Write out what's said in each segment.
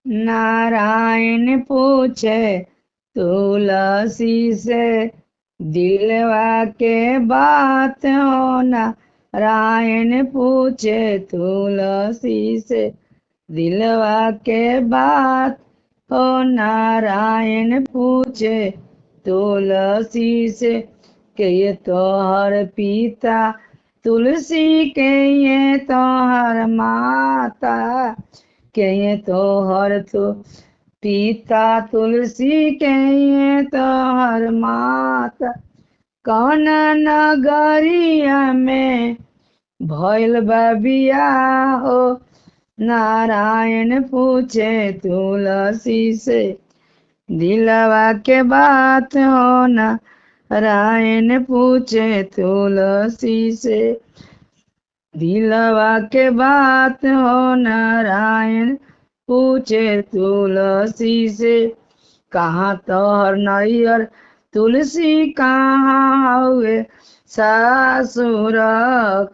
नारायण पूछे तुलसी से दिलवा के बात हो। नारायण पूछे तुलसी से दिलवा के बात हो। नारायण पूछे तुलसी से के ये तोहर पिता तुलसी के ये तोहर माता के ये तोहर तो पिता तुलसी के ये तोहर माता कौन नगरिया में भइल बा बियाह हो। नारायण पूछे तुलसी से दिलवा के बात हो। नारायण पूछे तुलसी से दिलवा के बात हो। नारायण पूछे तुलसी से कहाँ तोहर नैयर तुलसी कहाँ हुए सासुर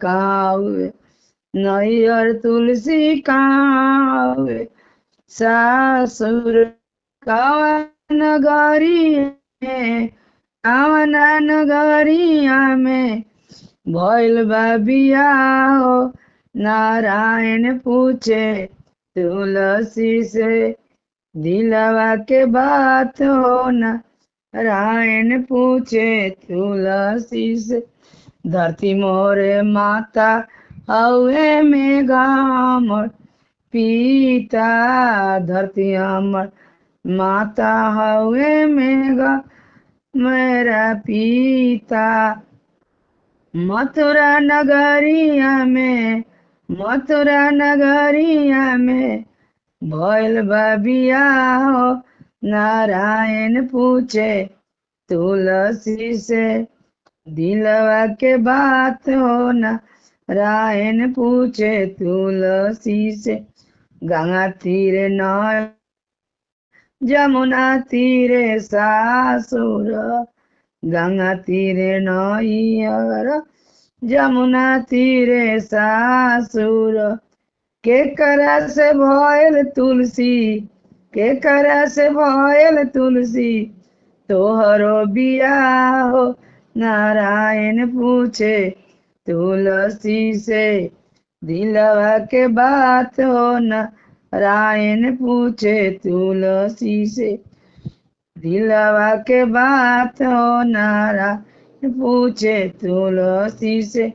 कहाँ हुए नैयर तुलसी कहाँ हुए सासुर कवन नगरिया में भइल बा बियाह हो। नारायण पूछे तुलसी से दिलवा के बात हो। नारायण पूछे तुलसी से धरती मोरे माता हवे में हमर पिता धरती हमर माता हवे में मेरा पिता मथुरा नगरिया में भइल बा बियाह हो। नारायण पूछे तुलसी से दिलवा के बात हो। नारायण पूछे तुलसी से गंगा तीरे नय जमुना तीरे सासुर गंगा तीरे नैयर जमुना तीरे सासुर के करा से भइल तुलसी तोहरो बियाह हो। नारायण पूछे तुलसी से दिलवा के बात हो। नारायण पूछे तुलसी से दिलवा के बात हो। नारायण पूछे तुलसी से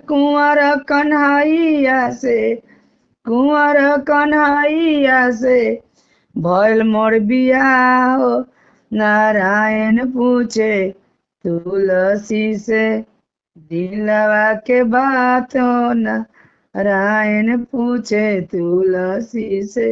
कुंवर कन्हैया से भइल मोर बियाह हो। नारायण पूछे तुलसी से दिलवा के बात हो। नारायण पूछे तुलसी से।